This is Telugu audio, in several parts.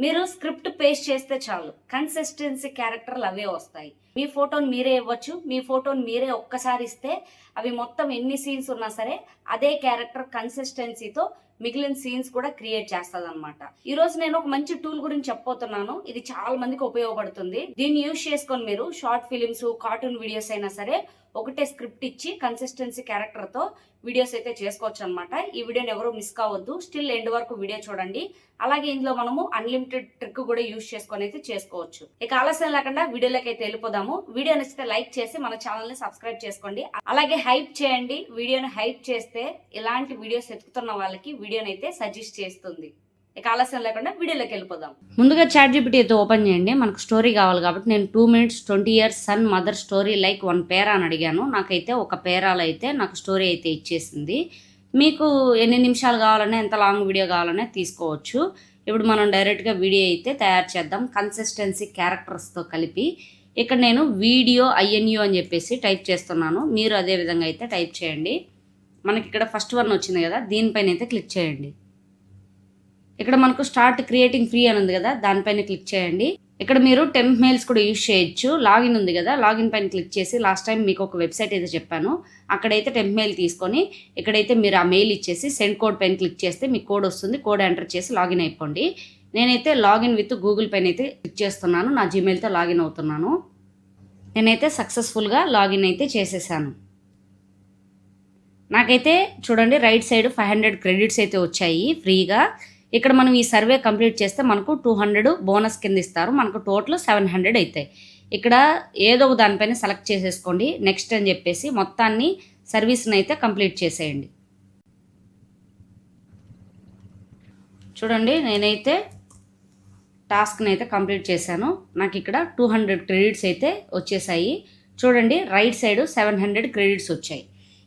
మీరు స్క్రిప్ట్ పేస్ట్ చేస్తే చాలు, కన్సిస్టెన్సీ క్యారెక్టర్లు అవే వస్తాయి. మీ ఫోటోని మీరే ఇవ్వచ్చు. మీ ఫోటోని మీరే ఒక్కసారి ఇస్తే అవి మొత్తం ఎన్ని సీన్స్ ఉన్నా సరే అదే క్యారెక్టర్ కన్సిస్టెన్సీతో మిగిలిన సీన్స్ కూడా క్రియేట్ చేస్తుంది అనమాట. ఈ రోజు నేను ఒక మంచి టూల్ గురించి చెప్పబోతున్నాను. ఇది చాలా మందికి ఉపయోగపడుతుంది. దీన్ని యూజ్ చేసుకొని మీరు షార్ట్ ఫిలిమ్స్, కార్టూన్ వీడియోస్ అయినా సరే ఒకటే స్క్రిప్ట్ ఇచ్చి కన్సిస్టెన్సీ క్యారెక్టర్ తో వీడియోస్ అయితే చేసుకోవచ్చు అనమాట. ఈ వీడియోని ఎవరు మిస్ కావద్దు, స్టిల్ ఎండ్ వరకు వీడియో చూడండి. అలాగే ఇందులో మనము అన్లిమిటెడ్ ట్రిక్ కూడా యూజ్ చేసుకొని అయితే చేసుకోవచ్చు. ఇక ఆలస్యం లేకుండా వీడియోలోకి అయితే వెళ్ళిపోదాము. వీడియో నచ్చితే లైక్ చేసి మన ఛానల్ ని సబ్స్క్రైబ్ చేసుకోండి. అలాగే హైప్ చేయండి. వీడియోని హైప్ చేస్తే ఇలాంటి వీడియోస్ ఎత్తుకుతున్న వాళ్ళకి వీడియోని అయితే సజెస్ట్ చేస్తుంది. ఇక ఆలస్యం లేకుండా వీడియోలోకి వెళ్ళిపోదాం. ముందుగా ChatGPT అయితే ఓపెన్ చేయండి. మనకు స్టోరీ కావాలి కాబట్టి నేను 2 minutes 20 years sun mother story like 1 పేరా అని అడిగాను. నాకైతే ఒక పేరాలో అయితే నాకు స్టోరీ అయితే ఇచ్చేసింది. మీకు ఎన్ని నిమిషాలు కావాలన్నా, ఎంత లాంగ్ వీడియో కావాలన్నా తీసుకోవచ్చు. ఇప్పుడు మనం డైరెక్ట్గా వీడియో అయితే తయారు చేద్దాం కన్సిస్టెన్సీ క్యారెక్టర్స్తో కలిపి. ఇక్కడ నేను వీడియో INU అని చెప్పేసి టైప్ చేస్తున్నాను. మీరు అదే విధంగా అయితే టైప్ చేయండి. మనకి ఇక్కడ ఫస్ట్ వన్ వచ్చింది కదా, దీనిపైన అయితే క్లిక్ చేయండి. ఇక్కడ మనకు స్టార్ట్ క్రియేటింగ్ ఫ్రీ అని ఉంది కదా, దానిపైన క్లిక్ చేయండి. ఇక్కడ మీరు టెంప్ మెయిల్స్ కూడా యూజ్ చేయొచ్చు. లాగిన్ ఉంది కదా, లాగిన్ పైన క్లిక్ చేసి లాస్ట్ టైం మీకు ఒక వెబ్సైట్ అయితే చెప్పాను, అక్కడైతే టెంప్ మెయిల్ తీసుకొని ఇక్కడైతే మీరు ఆ మెయిల్ ఇచ్చేసి సెండ్ కోడ్ పైన క్లిక్ చేస్తే మీకు కోడ్ వస్తుంది. కోడ్ ఎంటర్ చేసి లాగిన్ అయిపోండి. నేనైతే లాగిన్ విత్ గూగుల్ పైన అయితే క్లిక్ చేస్తున్నాను. నా జీమెయిల్తో లాగిన్ అవుతున్నాను. నేనైతే సక్సెస్ఫుల్గా లాగిన్ అయితే చేసేసాను. నాకైతే చూడండి రైట్ సైడ్ 500 క్రెడిట్స్ అయితే వచ్చాయి ఫ్రీగా. ఇక్కడ మనం ఈ సర్వే కంప్లీట్ చేస్తే మనకు 200 బోనస్ కింద ఇస్తారు. మనకు టోటల్ 700 అవుతాయి. ఇక్కడ ఏదో ఒక దానిపైన సెలెక్ట్ చేసేసుకోండి, నెక్స్ట్ అని చెప్పేసి మొత్తాన్ని సర్వీస్ని అయితే కంప్లీట్ చేసేయండి. చూడండి నేనైతే టాస్క్ని అయితే కంప్లీట్ చేశాను. నాకు ఇక్కడ 200 క్రెడిట్స్ అయితే వచ్చేసాయి. చూడండి రైట్ సైడ్ 700 క్రెడిట్స్ వచ్చాయి.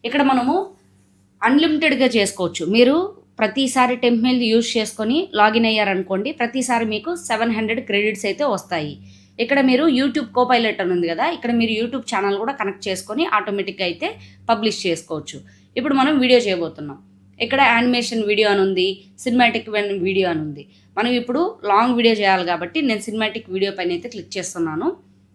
ఇక్కడ మనము అన్లిమిటెడ్గా చేసుకోవచ్చు. మీరు ప్రతిసారి టెంప్ మెయిల్ యూజ్ చేసుకొని లాగిన్ అయ్యారనుకోండి, ప్రతిసారి మీకు 700 క్రెడిట్స్ అయితే వస్తాయి. ఇక్కడ మీరు యూట్యూబ్ కోపైలట్ అని ఉంది కదా, ఇక్కడ మీరు యూట్యూబ్ ఛానల్ కూడా కనెక్ట్ చేసుకొని ఆటోమేటిక్గా అయితే పబ్లిష్ చేసుకోవచ్చు. ఇప్పుడు మనం వీడియో చేయబోతున్నాం. ఇక్కడ యానిమేషన్ వీడియో అని ఉంది, సినిమాటిక్ వీడియో అని ఉంది. మనం ఇప్పుడు లాంగ్ వీడియో చేయాలి కాబట్టి నేను సినిమాటిక్ వీడియో పైన అయితే క్లిక్ చేస్తున్నాను.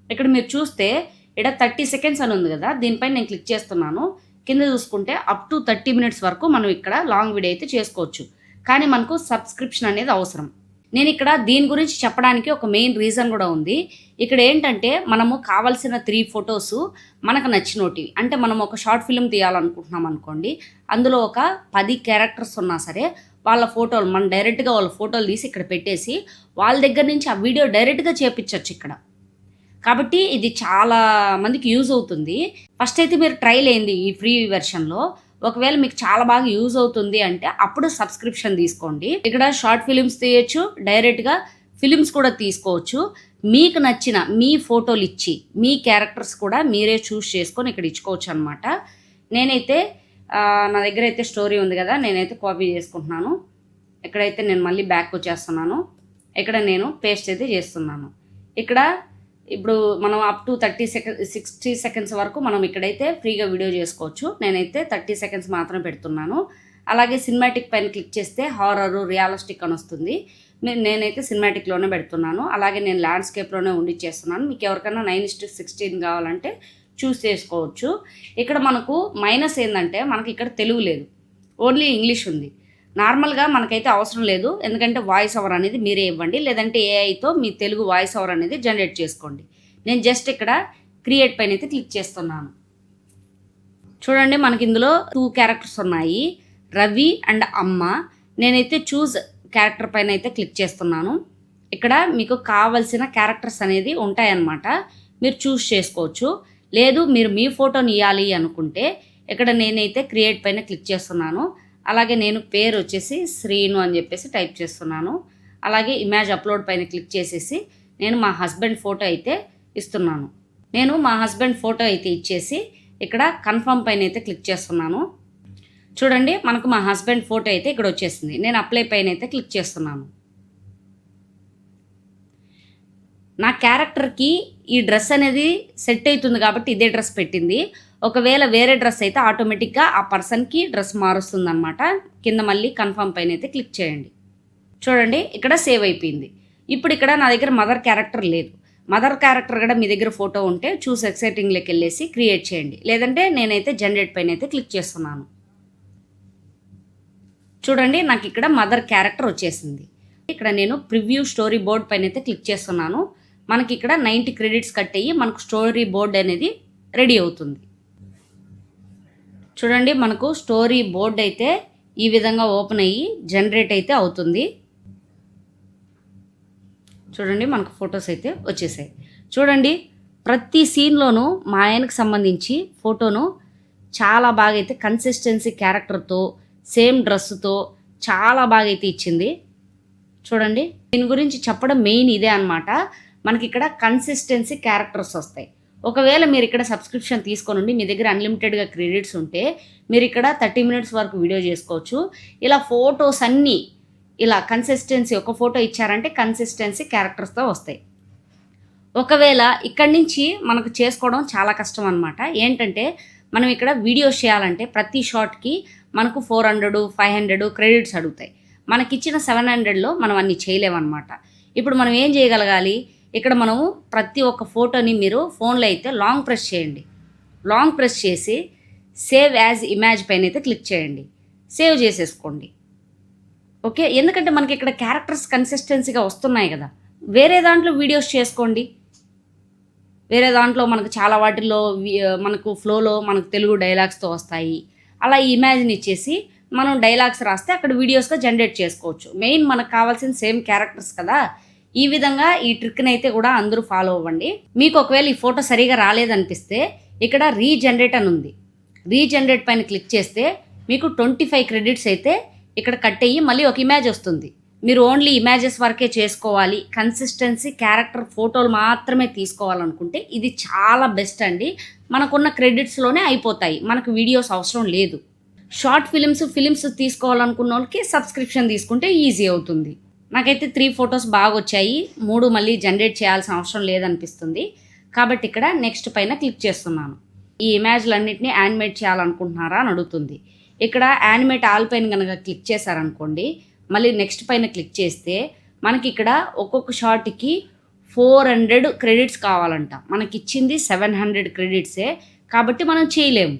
ఇక్కడ మీరు చూస్తే ఇక్కడ 30 seconds అని ఉంది కదా, దీనిపైన నేను క్లిక్ చేస్తున్నాను. కింద చూసుకుంటే అప్ టు 30 minutes వరకు మనం ఇక్కడ లాంగ్ వీడియో అయితే చేసుకోవచ్చు. కానీ మనకు సబ్స్క్రిప్షన్ అనేది అవసరం. నేను ఇక్కడ దీని గురించి చెప్పడానికి ఒక మెయిన్ రీజన్ కూడా ఉంది. ఇక్కడ ఏంటంటే మనము కావాల్సిన 3 photos మనకు నచ్చినోటివి, అంటే మనం ఒక షార్ట్ ఫిల్మ్ తీయాలనుకుంటున్నాం అనుకోండి, అందులో ఒక 10 క్యారెక్టర్స్ ఉన్నా సరే వాళ్ళ ఫోటోలు మనం డైరెక్ట్గా వాళ్ళ ఫోటోలు తీసి ఇక్కడ పెట్టేసి వాళ్ళ దగ్గర నుంచి ఆ వీడియో డైరెక్ట్గా చేపించవచ్చు ఇక్కడ. కాబట్టి ఇది చాలా మందికి యూజ్ అవుతుంది. ఫస్ట్ అయితే మీరు ట్రైల్ అయింది ఈ ఫ్రీ వెర్షన్లో. ఒకవేళ మీకు చాలా బాగా యూజ్ అవుతుంది అంటే అప్పుడు సబ్స్క్రిప్షన్ తీసుకోండి. ఇక్కడ షార్ట్ ఫిలిమ్స్ తీయచ్చు, డైరెక్ట్గా ఫిలిమ్స్ కూడా తీసుకోవచ్చు. మీకు నచ్చిన మీ ఫోటోలు ఇచ్చి మీ క్యారెక్టర్స్ కూడా మీరే చూస్ చేసుకొని ఇక్కడ ఇచ్చుకోవచ్చు అనమాట. నేనైతే నా దగ్గర అయితే స్టోరీ ఉంది కదా, నేనైతే కాపీ చేసుకుంటున్నాను. ఇక్కడైతే నేను మళ్ళీ బ్యాక్ వచ్చేస్తున్నాను. ఇక్కడ నేను పేస్ట్ అయితే చేస్తున్నాను. ఇక్కడ ఇప్పుడు మనం అప్ టు 60 seconds వరకు మనం ఇక్కడైతే ఫ్రీగా వీడియో చేసుకోవచ్చు. నేనైతే 30 seconds మాత్రమే పెడుతున్నాను. అలాగే సినిమాటిక్ పైన క్లిక్ చేస్తే హారర్, రియలిస్టిక్ అని వస్తుంది. నేనైతే సినిమాటిక్లోనే పెడుతున్నాను. అలాగే నేను ల్యాండ్స్కేప్లోనే ఉండి చేస్తున్నాను. మీకు ఎవరికైనా 9:16 కావాలంటే చూస్ చేసుకోవచ్చు. ఇక్కడ మనకు మైనస్ ఏంటంటే మనకి ఇక్కడ తెలుగు లేదు, ఓన్లీ ఇంగ్లీష్ ఉంది. నార్మల్గా మనకైతే అవసరం లేదు, ఎందుకంటే వాయిస్ ఓవర్ అనేది మీరే ఇవ్వండి, లేదంటే ఏఐతో మీ తెలుగు వాయిస్ ఓవర్ అనేది జనరేట్ చేసుకోండి. నేను జస్ట్ ఇక్కడ క్రియేట్ పైన అయితే క్లిక్ చేస్తున్నాను. చూడండి మనకి ఇందులో 2 క్యారెక్టర్స్ ఉన్నాయి, రవి అండ్ అమ్మ. నేనైతే చూజ్ క్యారెక్టర్ పైన అయితే క్లిక్ చేస్తున్నాను. ఇక్కడ మీకు కావాల్సిన క్యారెక్టర్స్ అనేది ఉంటాయన్నమాట, మీరు చూస్ చేసుకోవచ్చు. లేదు మీరు మీ ఫోటోని ఇవ్వాలి అనుకుంటే ఇక్కడ నేనైతే క్రియేట్ పైన క్లిక్ చేస్తున్నాను. అలాగే నేను పేరు వచ్చేసి శ్రీను అని చెప్పేసి టైప్ చేస్తున్నాను. అలాగే ఇమేజ్ అప్లోడ్ పైన క్లిక్ చేసేసి నేను మా హస్బెండ్ ఫోటో అయితే ఇస్తున్నాను. నేను మా హస్బెండ్ ఫోటో అయితే ఇచ్చేసి ఇక్కడ కన్ఫర్మ్ పైన అయితే క్లిక్ చేస్తున్నాను. చూడండి మనకు మా హస్బెండ్ ఫోటో అయితే ఇక్కడ వచ్చేసింది. నేను అప్లై పైన అయితే క్లిక్ చేస్తున్నాను. నా క్యారెక్టర్కి ఈ డ్రెస్ అనేది సెట్ అవుతుంది కాబట్టి ఇదే డ్రెస్ పెట్టింది. ఒకవేళ వేరే డ్రెస్ అయితే ఆటోమేటిక్గా ఆ పర్సన్కి డ్రెస్ మారుస్తుంది అనమాట. కింద మళ్ళీ కన్ఫర్మ్ పైన అయితే క్లిక్ చేయండి. చూడండి ఇక్కడ సేవ్ అయిపోయింది. ఇప్పుడు ఇక్కడ నా దగ్గర మదర్ క్యారెక్టర్ లేదు. మదర్ క్యారెక్టర్ కూడా మీ దగ్గర ఫోటో ఉంటే చూస్ ఎక్సైటింగ్లోకి వెళ్ళేసి క్రియేట్ చేయండి. లేదంటే నేనైతే జనరేట్ పైన అయితే క్లిక్ చేస్తున్నాను. చూడండి నాకు ఇక్కడ మదర్ క్యారెక్టర్ వచ్చేసింది. ఇక్కడ నేను ప్రివ్యూ స్టోరీ బోర్డ్ పైన అయితే క్లిక్ చేస్తున్నాను. మనకి ఇక్కడ 90 క్రెడిట్స్ కట్ అయ్యి మనకు స్టోరీ బోర్డ్ అనేది రెడీ అవుతుంది. చూడండి మనకు స్టోరీ బోర్డ్ అయితే ఈ విధంగా ఓపెన్ అయ్యి జనరేట్ అయితే అవుతుంది. చూడండి మనకు ఫొటోస్ అయితే వచ్చేసాయి. చూడండి ప్రతి సీన్లోనూ మా ఆయనకు సంబంధించి ఫోటోను చాలా బాగా అయితే కన్సిస్టెన్సీ క్యారెక్టర్తో సేమ్ డ్రెస్సుతో చాలా బాగా అయితే ఇచ్చింది. చూడండి దీని గురించి చెప్పడం మెయిన్ ఇదే అనమాట. మనకి ఇక్కడ కన్సిస్టెన్సీ క్యారెక్టర్స్ వస్తాయి. ఒకవేళ మీరు ఇక్కడ సబ్స్క్రిప్షన్ తీసుకొని మీ దగ్గర అన్లిమిటెడ్గా క్రెడిట్స్ ఉంటే మీరు ఇక్కడ 30 మినిట్స్ వరకు వీడియో చేసుకోవచ్చు. ఇలా ఫొటోస్ అన్నీ ఇలా కన్సిస్టెన్సీ ఒక ఫోటో ఇచ్చారంటే కన్సిస్టెన్సీ క్యారెక్టర్స్తో వస్తాయి. ఒకవేళ ఇక్కడి నుంచి మనకు చేసుకోవడం చాలా కష్టం అనమాట. ఏంటంటే మనం ఇక్కడ వీడియోస్ చేయాలంటే ప్రతి షాట్కి మనకు 400 500 క్రెడిట్స్ అడుగుతాయి. మనకిచ్చిన 700లో మనం అన్ని చేయలేమన్నమాట. ఇప్పుడు మనం ఏం చేయగలగాలి, ఇక్కడ మనము ప్రతి ఒక్క ఫోటోని మీరు ఫోన్లో అయితే లాంగ్ ప్రెస్ చేయండి. లాంగ్ ప్రెస్ చేసి సేవ్ యాజ్ ఇమేజ్ పైన అయితే క్లిక్ చేయండి. సేవ్ చేసేసుకోండి. ఓకే, ఎందుకంటే మనకి ఇక్కడ క్యారెక్టర్స్ కన్సిస్టెన్సీగా వస్తున్నాయి కదా. వేరే దాంట్లో వీడియోస్ చేసుకోండి. వేరే దాంట్లో మనకు చాలా వాటిల్లో మనకు ఫ్లోలో మనకు తెలుగు డైలాగ్స్తో వస్తాయి. అలా ఈ ఇమేజ్ని ఇచ్చేసి మనం డైలాగ్స్ రాస్తే అక్కడ వీడియోస్గా జనరేట్ చేసుకోవచ్చు. మెయిన్ మనకు కావాల్సిన సేమ్ క్యారెక్టర్స్ కదా. ఈ విధంగా ఈ ట్రిక్ని అయితే కూడా అందరూ ఫాలో అవ్వండి. మీకు ఒకవేళ ఈ ఫోటో సరిగా రాలేదనిపిస్తే ఇక్కడ రీజనరేట్ అని ఉంది. రీజనరేట్ పైన క్లిక్ చేస్తే మీకు 25 క్రెడిట్స్ అయితే ఇక్కడ కట్ అయ్యి మళ్ళీ ఒక ఇమేజ్ వస్తుంది. మీరు ఓన్లీ ఇమేజెస్ వరకే చేసుకోవాలి, కన్సిస్టెన్సీ క్యారెక్టర్ ఫోటోలు మాత్రమే తీసుకోవాలనుకుంటే ఇది చాలా బెస్ట్ అండి. మనకున్న క్రెడిట్స్లోనే అయిపోతాయి, మనకు వీడియోస్ అవసరం లేదు. షార్ట్ ఫిలిమ్స్ తీసుకోవాలనుకున్న వాళ్ళకి సబ్స్క్రిప్షన్ తీసుకుంటే ఈజీ అవుతుంది. నాకైతే 3 ఫొటోస్ బాగా వచ్చాయి, 3 మళ్ళీ జనరేట్ చేయాల్సిన అవసరం లేదనిపిస్తుంది. కాబట్టి ఇక్కడ నెక్స్ట్ పైన క్లిక్ చేస్తున్నాను. ఈ ఇమేజ్లన్నింటినీ యానిమేట్ చేయాలనుకుంటున్నారా అని అడుగుతుంది. ఇక్కడ యానిమేట్ ఆల్ పైన కనుక క్లిక్ చేశారనుకోండి, మళ్ళీ నెక్స్ట్ పైన క్లిక్ చేస్తే మనకి ఇక్కడ ఒక్కొక్క షాట్కి 400 క్రెడిట్స్ కావాలంట. మనకి ఇచ్చింది 700 క్రెడిట్సే, కాబట్టి మనం చేయలేము.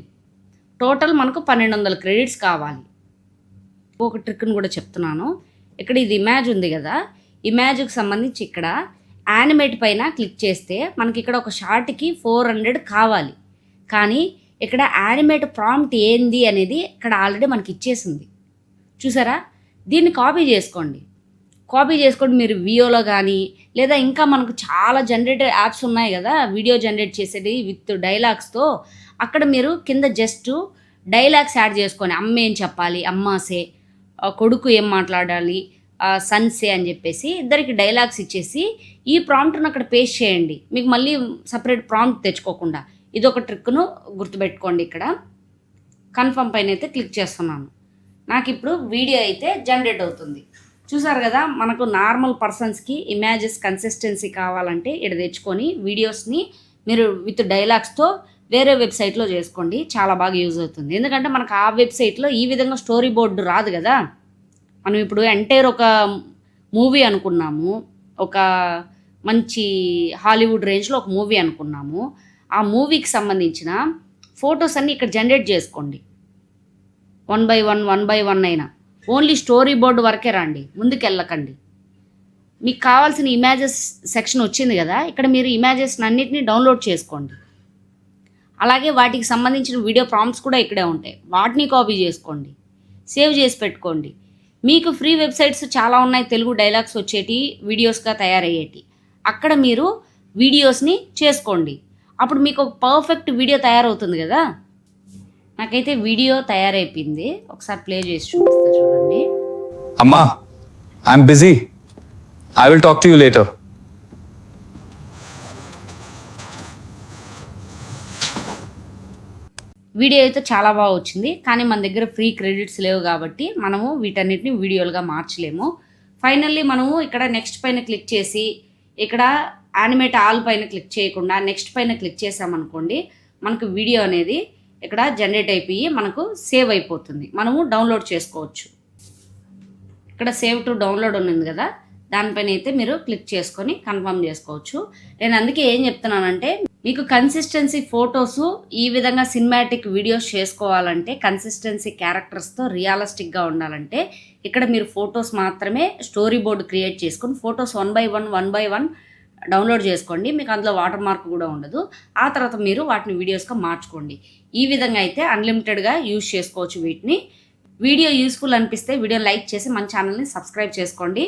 టోటల్ మనకు 1200 క్రెడిట్స్ కావాలి. ఒక ట్రిక్ను కూడా చెప్తున్నాను. ఇక్కడ ఇది ఇమేజ్ ఉంది కదా, ఇమేజ్కి సంబంధించి ఇక్కడ యానిమేట్ పైన క్లిక్ చేస్తే మనకి ఇక్కడ ఒక షార్ట్కి 400 కావాలి. కానీ ఇక్కడ యానిమేట్ ప్రాంప్ట్ ఏంది అనేది ఇక్కడ ఆల్రెడీ మనకి ఇచ్చేసింది. చూసారా, దీన్ని కాపీ చేసుకోండి. మీరు వియోలో కానీ లేదా ఇంకా మనకు చాలా జనరేటర్ యాప్స్ ఉన్నాయి కదా వీడియో జనరేట్ చేసేది విత్ డైలాగ్స్తో. అక్కడ మీరు కింద జస్ట్ డైలాగ్స్ యాడ్ చేసుకొని అమ్మ ఏం చెప్పాలి, అమ్మాసే, కొడుకు ఏం మాట్లాడాలి, సన్సే అని చెప్పేసి ఇద్దరికి డైలాగ్స్ ఇచ్చేసి ఈ ప్రాంప్ట్ను అక్కడ పేస్ట్ చేయండి. మీకు మళ్ళీ సపరేట్ ప్రాంప్ట్ తెచ్చుకోకుండా ఇదొక ట్రిక్ను గుర్తుపెట్టుకోండి. ఇక్కడ కన్ఫర్మ్ పైన అయితే క్లిక్ చేస్తున్నాను. నాకు ఇప్పుడు వీడియో అయితే జనరేట్ అవుతుంది. చూసారు కదా, మనకు నార్మల్ పర్సన్స్కి ఇమేజెస్ కన్సిస్టెన్సీ కావాలంటే ఇక్కడ తెచ్చుకొని వీడియోస్ని మీరు విత్ డైలాగ్స్తో వేరే వెబ్సైట్లో చేసుకోండి. చాలా బాగా యూజ్ అవుతుంది. ఎందుకంటే మనకు ఆ వెబ్సైట్లో ఈ విధంగా స్టోరీ బోర్డు రాదు కదా. మనం ఇప్పుడు ఎంటైర్ ఒక మూవీ అనుకున్నాము, ఒక మంచి హాలీవుడ్ రేంజ్లో ఒక మూవీ అనుకున్నాము. ఆ మూవీకి సంబంధించిన ఫొటోస్ అన్నీ ఇక్కడ జనరేట్ చేసుకోండి. 1 by 1 అయినా ఓన్లీ స్టోరీ బోర్డు వరకే రండి, ముందుకు వెళ్ళకండి. మీకు కావాల్సిన ఇమేజెస్ సెక్షన్ వచ్చింది కదా, ఇక్కడ మీరు ఇమేజెస్ అన్నిటినీ డౌన్లోడ్ చేసుకోండి. అలాగే వాటికి సంబంధించిన వీడియో ప్రాంప్ట్స్ కూడా ఇక్కడే ఉంటాయి, వాటిని కాపీ చేసుకోండి, సేవ్ చేసి పెట్టుకోండి. మీకు ఫ్రీ వెబ్సైట్స్ చాలా ఉన్నాయి, తెలుగు డైలాగ్స్ వచ్చేటి వీడియోస్గా తయారయ్యేటి. అక్కడ మీరు వీడియోస్ని చేసుకోండి. అప్పుడు మీకు ఒక పర్ఫెక్ట్ వీడియో తయారవుతుంది కదా. నాకైతే వీడియో తయారైపోయింది, ఒకసారి ప్లే చేసి చూపిస్తా చూడండి. అమ్మా, I'm busy, I will talk to you later. Video అయితే చాలా బాగా వచ్చింది, కానీ మన దగ్గర ఫ్రీ క్రెడిట్స్ లేవు కాబట్టి మనము వీటన్నిటిని వీడియోలుగా మార్చలేము. ఫైనల్లీ మనము ఇక్కడ నెక్స్ట్ పైన క్లిక్ చేసి ఇక్కడ యానిమేట్ ఆల్ పైన క్లిక్ చేయకుండా నెక్స్ట్ పైన క్లిక్ చేసామనుకోండి, మనకు వీడియో అనేది ఇక్కడ జనరేట్ అయిపోయి మనకు సేవ్ అయిపోతుంది. మనము డౌన్లోడ్ చేసుకోవచ్చు. ఇక్కడ సేవ్ టు డౌన్లోడ్ ఉంది కదా, దానిపైన అయితే మీరు క్లిక్ చేసుకొని కన్ఫర్మ్ చేసుకోవచ్చు. నేను అందుకే ఏం చెప్తున్నానంటే, మీకు కన్సిస్టెన్సీ ఫొటోస్ ఈ విధంగా సినిమాటిక్ వీడియోస్ చేసుకోవాలంటే, కన్సిస్టెన్సీ క్యారెక్టర్స్తో రియలిస్టిక్గా ఉండాలంటే ఇక్కడ మీరు ఫొటోస్ మాత్రమే స్టోరీ బోర్డు క్రియేట్ చేసుకొని ఫొటోస్ 1 by 1 డౌన్లోడ్ చేసుకోండి. మీకు అందులో వాటర్ మార్క్ కూడా ఉండదు. ఆ తర్వాత మీరు వాటిని వీడియోస్గా మార్చుకోండి. ఈ విధంగా అయితే అన్లిమిటెడ్గా యూజ్ చేసుకోవచ్చు వీటిని. వీడియో యూస్ఫుల్ అనిపిస్తే వీడియో లైక్ చేసి మన ఛానల్ని సబ్స్క్రైబ్ చేసుకోండి.